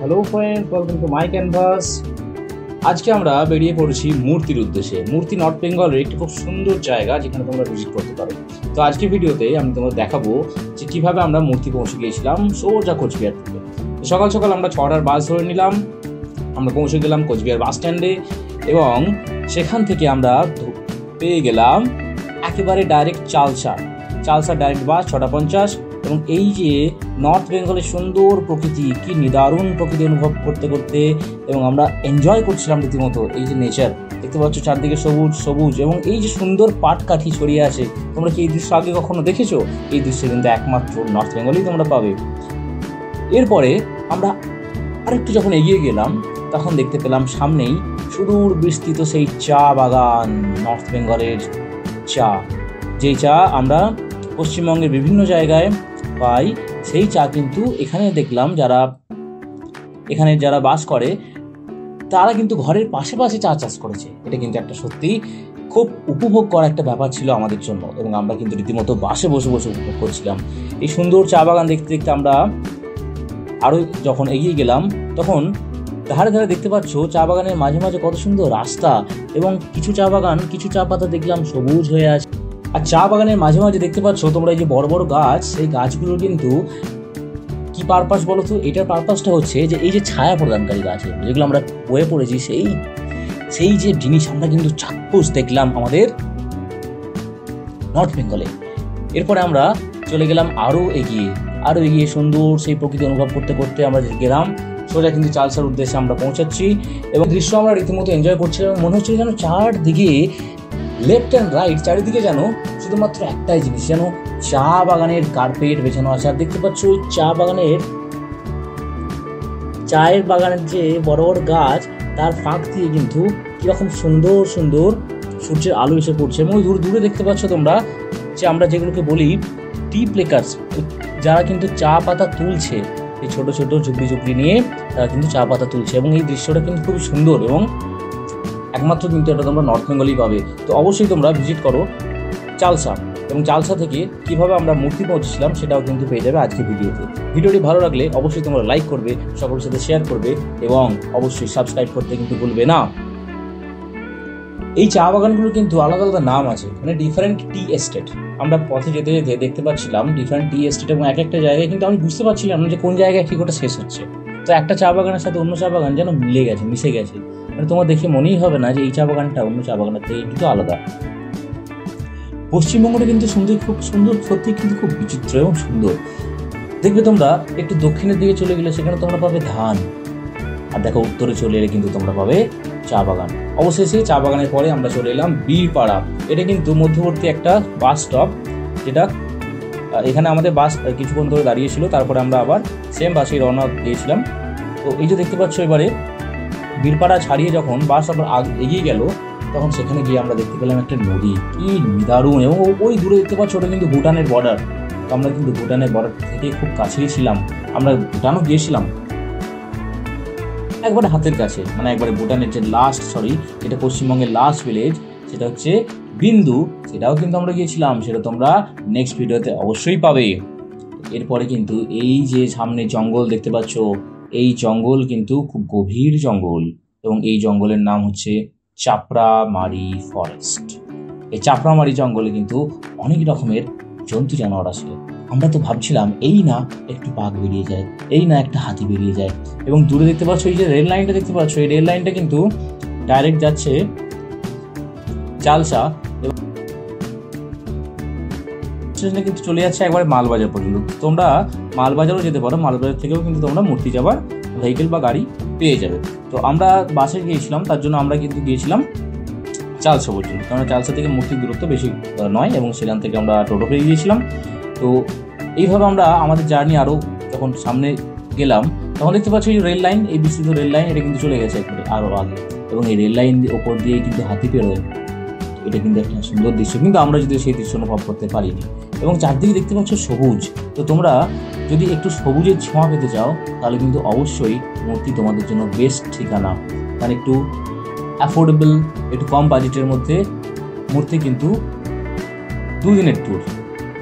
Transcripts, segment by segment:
Hello friends, welcome to my canvas. আজকে আমরা বেরিয়ে পড়েছি মূর্তির উদ্দেশ্যে। মূর্তি নর্থ বেঙ্গলের একটি খুব সুন্দর জায়গা যেখানে তোমরা ভিজিট করতে পারো। তো আজকে ভিডিওতে আমি তোমাদের দেখাবো যে কীভাবে আমরা মূর্তি পৌঁছে গিয়েছিলাম সোজা কোচবিহার থেকে। সকাল সকাল আমরা 6টার বাস ধরে নিলাম, আমরা পৌঁছে গেলাম কোচবিহার বাস স্ট্যান্ডে এবং সেখান থেকে আমরা পেয়ে গেলাম একেবারে ডাইরেক্ট চালসা ডাইরেক্ট বাস 6:50। এবং এই যে নর্থ বেঙ্গলের সুন্দর প্রকৃতি, কি নিদারুণ প্রকৃতি অনুভব করতে করতে এবং আমরা এনজয় করছিলাম রীতিমতো। এই যে নেচার দেখতে পাচ্ছ, চারদিকে সবুজ সবুজ এবং এই যে সুন্দর পাটকাঠি ছড়িয়ে আছে। তোমরা কি এই দৃশ্য আগে কখনো দেখেছো? এই দৃশ্য কিন্তু একমাত্র নর্থ বেঙ্গলেই তোমরা পাবে। এরপরে আমরা আরেকটু যখন এগিয়ে গেলাম তখন দেখতে পেলাম সামনেই সুদূর বিস্তৃত সেই চা বাগান, নর্থ বেঙ্গলের চা, যেই চা আমরা পশ্চিমবঙ্গের বিভিন্ন জায়গায় পাই। সেই চা কিন্তু এখানে দেখলাম এখানে যারা বাস করে তারা কিন্তু ঘরের পাশে চা চাষ করেছে। এটা কিন্তু একটা সত্যি খুব উপভোগ করা একটা ব্যাপার ছিল আমাদের জন্য এবং আমরা কিন্তু রীতিমতো বাসে বসে উপভোগ করছিলাম এই সুন্দর চা বাগান দেখতে দেখতে। আমরা আরও যখন এগিয়ে গেলাম তখন ধারে ধারে দেখতে পাচ্ছ চা বাগানের মাঝে মাঝে কত সুন্দর রাস্তা এবং কিছু চা বাগান, কিছু চা পাতা দেখলাম সবুজ হয়ে আছে। আর চা বাগানের মাঝে মাঝে দেখতে পাচ্ছ তোমরা এই যে বড় বড় গাছ, সেই গাছগুলো কিন্তু কি পারপাস বলো তো? এটার পারপাসটা হচ্ছে যে এই যে ছায়া প্রদানকারী গাছ যেগুলো আমরা বয়ে পড়েছি, সেই যে জিনিস আমরা কিন্তু চাক্ষুষ দেখলাম আমাদের নর্থ বেঙ্গলে। এরপরে আমরা চলে গেলাম আরও এগিয়ে সুন্দর সেই প্রকৃতি অনুভব করতে করতে আমরা গেলাম সোজা কিন্তু চালসার উদ্দেশ্যে আমরা পৌঁছাচ্ছি এবং দৃশ্য আমরা রীতিমতো এনজয় করছিলাম। মনে হচ্ছিল যেন চারদিকে লেফট অ্যান্ড রাইট চারিদিকে যেন শুধুমাত্র একটাই জিনিস, যেন চা বাগানের কার্পেট বেছানো আছে। আর দেখতে পাচ্ছ ওই চায়ের বাগানের যে বড় বড় গাছ, তার ফাঁক দিয়ে কিন্তু কিরকম সুন্দর সুন্দর সূর্যের আলো এসে পড়ছে এবং দূরে দেখতে পাচ্ছ তোমরা যে আমরা যেগুলোকে বলি টি প্লেকার্স, যারা কিন্তু চা পাতা তুলছে, এই ছোট ছোট ঝুপড়ি নিয়ে তারা কিন্তু চা পাতা তুলছে এবং এই দৃশ্যটা কিন্তু খুব সুন্দর এবং একমাত্র কিন্তু এটা তোমরা নর্থ বেঙ্গলেই পাবে। তো অবশ্যই তোমরা ভিজিট করো চালসা, এবং চালসা থেকে কিভাবে আমরা মূর্তি পৌঁছেছিলাম সেটাও কিন্তু পেয়ে যাবে আজকে ভিডিওতে। ভিডিওটি ভালো লাগলে অবশ্যই তোমরা লাইক করবে, সকলের সাথে শেয়ার করবে এবং অবশ্যই সাবস্ক্রাইব করতে কিন্তু ভুলবে না। এই চা বাগানগুলো কিন্তু আলাদা আলাদা নাম আছে, মানে ডিফারেন্ট টি এস্টেট। আমরা পথে যেতে যেতে দেখতে পাচ্ছিলাম ডিফারেন্ট টি এস্টেট এবং এক একটা জায়গায় কিন্তু আমি বুঝতে পারছিলাম না যে কোন জায়গায় ঠিক ওটা শেষ হচ্ছে। তো একটা চা বাগানের সাথে অন্য চা বাগান যেন মিশে গেছে, মানে তোমার দেখে মনেই হবে না যে এই চা বাগানটা অন্য চা বাগানের থেকে কিন্তু আলাদা। পশ্চিমবঙ্গটা কিন্তু খুব সুন্দর, সত্যি কিন্তু খুব বিচিত্র এবং সুন্দর। দেখবে তোমরা একটু দক্ষিণের দিকে চলে গেলে সেখানে তোমরা পাবে ধান, আর দেখো উত্তরে চলে এলে কিন্তু তোমরা পাবে চা বাগান। অবশেষে চা বাগানের পরে আমরা চলে এলাম বীরপাড়া। এটা কিন্তু মধ্যবর্তী একটা বাস স্টপ, যেটা এখানে আমাদের বাস কিছুক্ষণ ধরে দাঁড়িয়েছিল, তারপরে আমরা আবার সেম বাসে রওনা দিয়েছিলাম। তো এই যে দেখতে পাচ্ছ এবারে বীরপাড়া ছাড়িয়ে যখন বাস আবার এগিয়ে গেল তখন সেখানে গিয়ে আমরা দেখতে পেলাম একটা নদী, কি নিদারুণ। এবং ওই দূরে দেখতে পাচ্ছ ওটা কিন্তু ভুটানের বর্ডার। তো আমরা কিন্তু ভুটানের বর্ডার থেকে খুব কাছেই ছিলাম, আমরা ভুটানও গিয়েছিলাম একবারে হাতের কাছে, মানে একবারে ভুটানের যে যেটা পশ্চিমবঙ্গের লাস্ট ভিলেজ সেটা হচ্ছে বিন্দু, সেটাও কিন্তু আমরা গিয়েছিলাম, সেটা তোমরা নেক্সট ভিডিওতে অবশ্যই পাবে। এরপরে কিন্তু এই যে সামনে জঙ্গল দেখতে পাচ্ছ, এই জঙ্গল কিন্তু খুব গভীর জঙ্গল এবং এই জঙ্গলের নাম হচ্ছে চাপড়ামারি ফরেস্ট। এই চাপড়ামারি জঙ্গলে কিন্তু অনেক রকমের জন্তু জানোয়ার আছে। আমরা তো ভাবছিলাম এই না একটু বাঘ বেরিয়ে যায়, এই না একটা হাতি বেরিয়ে যায়। এবং দূরে দেখতে পাচ্ছ এই যে রেল লাইনটা দেখতে পাচ্ছ, এই রেল লাইনটা কিন্তু ডাইরেক্ট যাচ্ছে চালসা এবং কিন্তু চলে যাচ্ছে একবারে মালবাজার পর্যন্ত। তোমরা মালবাজারও যেতে পারো, মালবাজার থেকেও কিন্তু তোমরা মূর্তি যাবার ভেহিকেল বা গাড়ি পেয়ে যাবে। তো আমরা বাসে গিয়েছিলাম, তার জন্য আমরা কিন্তু গিয়েছিলাম চালসা পর্যন্ত, কারণ চালসা থেকে মূর্তির দূরত্ব বেশি নয় এবং সেখান থেকে আমরা টোটো পেয়ে গিয়েছিলাম। তো এইভাবে আমরা আমাদের জার্নি আরও যখন সামনে গেলাম তখন দেখতে পাচ্ছি এই রেল লাইন, এই বিস্তৃত রেল লাইন, এটা কিন্তু চলে গেছে একবারে আরও আগে এবং এই রেল লাইন ওপর দিয়ে কিন্তু হাতি পেরোয়। এটা কিন্তু একটা সুন্দর দৃশ্য, কিন্তু আমরা যদি সেই দৃশ্য অনুভব করতে পারিনি। এবং চারদিকে দেখতে পাচ্ছ সবুজ। তো তোমরা যদি একটু সবুজের ছোঁয়া পেতে চাও তাহলে কিন্তু অবশ্যই মূর্তি তোমাদের জন্য বেস্ট ঠিকানা, মানে একটু অ্যাফোর্ডেবল, একটু কম বাজেটের মধ্যে মূর্তি কিন্তু 2 দিনের ট্যুর।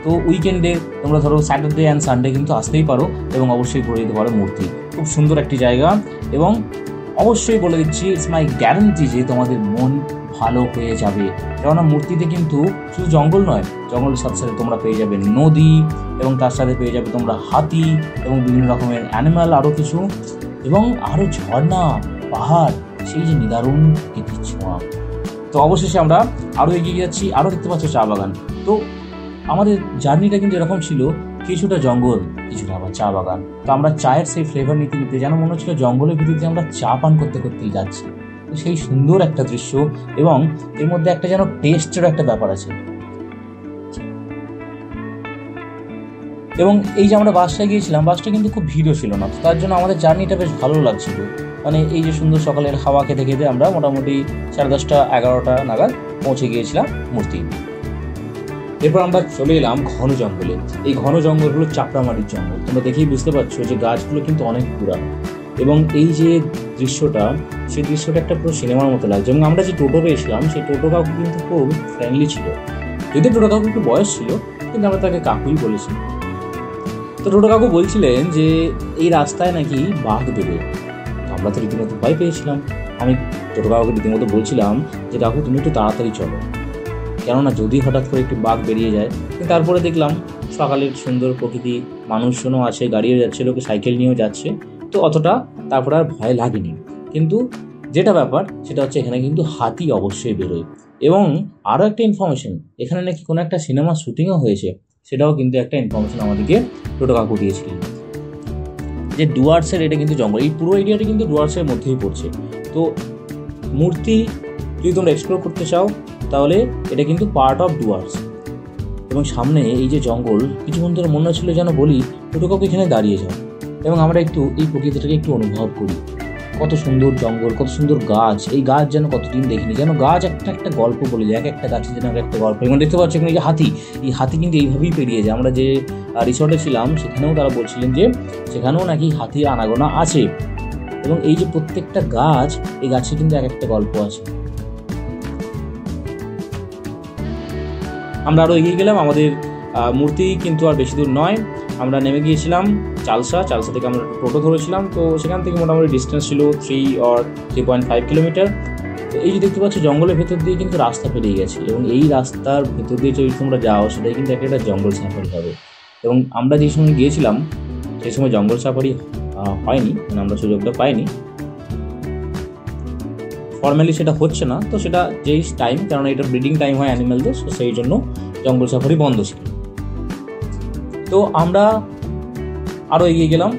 তো উইকেন্ডে তোমরা ধরো স্যাটারডে অ্যান্ড সানডে কিন্তু আসতেই পারো এবং অবশ্যই ঘুরে যেতে পারো মূর্তি। খুব সুন্দর একটি জায়গা এবং অবশ্যই বলে দিচ্ছি ইটস মাই গ্যারান্টি যে তোমাদের মন ভালো হয়ে যাবে। কেননা মূর্তিতে কিন্তু শুধু জঙ্গল নয়, জঙ্গলের সাথে সাথে তোমরা পেয়ে যাবে নদী এবং তার সাথে পেয়ে যাবে তোমরা হাতি এবং বিভিন্ন রকমের অ্যানিম্যাল, আরও কিছু, এবং আরও ঝর্ণা, পাহাড়, সেই যে নিদারুণ প্রকৃতির ছোঁয়া। তো অবশেষে আমরা আরও এগিয়ে যাচ্ছি, আরও দেখতে পাচ্ছি চা বাগান। তো আমাদের জার্নিটা কিন্তু এরকম ছিল, কিছুটা জঙ্গল, কিছুটা আবার চা বাগান। তো আমরা চায়ের সেই ফ্লেভার নিতে নিতে যেন মনে হচ্ছিল জঙ্গলের ভিতরে আমরা চা পান করতে করতেই যাচ্ছি। তো সেই সুন্দর একটা দৃশ্য এবং এর মধ্যে একটা যেন টেস্টেরও একটা ব্যাপার আছে। এবং এই যে আমরা বাসটায় গিয়েছিলাম, বাসটা কিন্তু খুব ভিড়ও ছিল না, তো তার জন্য আমাদের জার্নিটা বেশ ভালো লাগছিল। মানে এই যে সুন্দর সকালের হাওয়া খেতে খেতে আমরা মোটামুটি 10:30 11টা নাগাদ পৌঁছে গিয়েছিলাম মূর্তি। এরপর আমরা চলে এলাম ঘন জঙ্গলে। এই ঘন জঙ্গল হলো চাপড়ামারির জঙ্গল। তোমরা দেখেই বুঝতে পারছো যে গাছগুলো কিন্তু অনেক পুরানো এবং এই যে দৃশ্যটা, সেই দৃশ্যটা একটা পুরো সিনেমার মতো লাগছে। এবং আমরা যে টোটো পেয়েছিলাম সেই টোটো কাকু কিন্তু খুব ফ্রেন্ডলি ছিল, যদিও টোটো কাকু একটু বয়স ছিল, কিন্তু আমরা তাকে কাকুই বলেছি। তো টোটো কাকু বলছিলেন যে এই রাস্তায় নাকি বাঘ দেবে। আমরা তো রীতিমতো ভয় পেয়েছিলাম। আমি টোটো কাকুকে রীতিমতো বলছিলাম যে কাকু তুমি একটু তাড়াতাড়ি চলো, কেননা যদি হঠাৎ করে একটু বাঘ বেরিয়ে যায়। কিন্তু তারপরে দেখলাম সকালের সুন্দর প্রকৃতি, মানুষজনও আছে, গাড়িও যাচ্ছে, লোকে সাইকেল নিয়েও যাচ্ছে, তো অতটা তারপরে আর ভয় লাগেনি। কিন্তু যেটা ব্যাপার সেটা হচ্ছে এখানে কিন্তু হাতি অবশ্যই বেরোয়। এবং আরও একটা ইনফরমেশন, এখানে নাকি কোনো একটা সিনেমা শুটিংও হয়েছে, সেটাও কিন্তু একটা ইনফরমেশন আমাদেরকে টোটো কাকু দিয়েছিলেন। যে ডুয়ার্সের এটা কিন্তু জঙ্গল, এই পুরো এরিয়াটা কিন্তু ডুয়ার্সের মধ্যেই পড়ছে। তো মূর্তি যদি তোমরা এক্সপ্লোর করতে চাও তাহলে এটা কিন্তু পার্ট অফ ডুয়ার্স। এবং সামনে এই যে জঙ্গল, কিছুক্ষণ ধরে মনে হচ্ছিল যেন বলি টোটো কাকু এখানে দাঁড়িয়ে যাও এবং আমরা একটু এই প্রকৃতিটাকে একটু অনুভব করি। কত সুন্দর জঙ্গল, কত সুন্দর গাছ, এই গাছ যেন কতদিন দেখিনি, যেন গাছ একটা একটা গল্প বলে যায়, একটা গাছের যেন একটা গল্প। এবং দেখতে পাচ্ছি এখানে যে হাতি, এই হাতি কিন্তু এইভাবেই পেরিয়ে যায়। আমরা যে রিসর্টে ছিলাম সেখানেও তারা বলছিলেন যে সেখানেও নাকি হাতির আনাগোনা আছে। এবং এই যে প্রত্যেকটা গাছ, এই গাছে কিন্তু এক একটা গল্প আছে। আমরা আরও এগিয়ে গেলাম, আমাদের মূর্তি কিন্তু আর বেশি দূর নয়। আমরা নেমে গিয়েছিলাম চালসা থেকে আমরা টোটো ধরেছিলাম। তো সেখান থেকে মোটামুটি ডিস্টেন্স ছিল 3.5 কিলোমিটার। তো এই যে দেখতে পাচ্ছ জঙ্গলের ভেতর দিয়ে কিন্তু রাস্তা পেরিয়ে গেছে এবং এই রাস্তার ভেতর দিয়ে যদি তোমরা যাও সেটাই কিন্তু একটা জঙ্গল সাফারি হবে। এবং আমরা যেই সময় গিয়েছিলাম সেই সময় জঙ্গল সাফারি হয়নি, মানে আমরা সুযোগটা পাইনি, ফর্মালি সেটা হচ্ছে না। তো সেটা যেই টাইম, কারণ এটা ব্রিডিং টাইম হয় অ্যানিমেলদের, সেই জন্য জঙ্গল সাফারি বন্ধ ছিল। তো আমরা আরও এগিয়ে গেলাম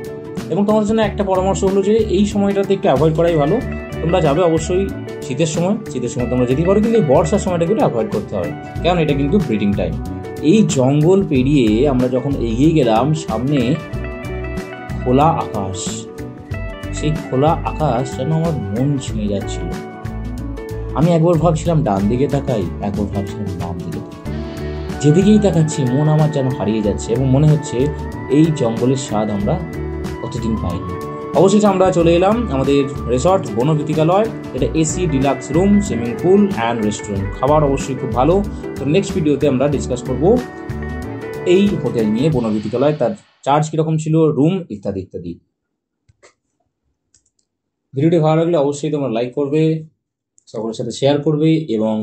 এবং তোমাদের জন্য একটা পরামর্শ হলো যে এই সময়টাতে একটু অ্যাভয়েড করাই ভালো। তোমরা যাবে অবশ্যই শীতের সময় তোমরা যেতেই পারো, কিন্তু এই বর্ষার সময়টাকে একটু অ্যাভয়েড করতে হবে, কারণ এটা কিন্তু ব্রিডিং টাইম। এই জঙ্গল পেরিয়ে আমরা যখন এগিয়ে গেলাম, সামনে খোলা আকাশ, সেই খোলা আকাশ যেন আমার মন ছুঁয়ে যাচ্ছিল। আমি একবার ভাবছিলাম ডান দিকে তাকাই, একবার ভাবছিলাম বাম দিকে তাকাই, যেদিকেই তাকাচ্ছি মন আমার যেন হারিয়ে যাচ্ছে এবং মনে হচ্ছে এই জঙ্গলের স্বাদ আমরা কতদিন পাইনি। অবশেষে আমরা চলে এলাম আমাদের রিসর্ট বনবীতিকালয়। এটা AC deluxe room, swimming pool and restaurant, খাবার অবশ্যই খুব ভালো। তো নেক্সট ভিডিওতে আমরা ডিসকাস করব এই হোটেল নিয়ে, বনবীতিকালয়, তার চার্জ কীরকম ছিল, রুম ইত্যাদি ইত্যাদি। ভিডিওটি ভালো লাগলে অবশ্যই তোমরা লাইক করবে, সকলের সাথে শেয়ার করবে এবং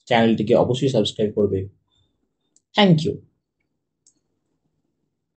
চ্যানেলটিকে অবশ্যই সাবস্ক্রাইব করবে। Thank you.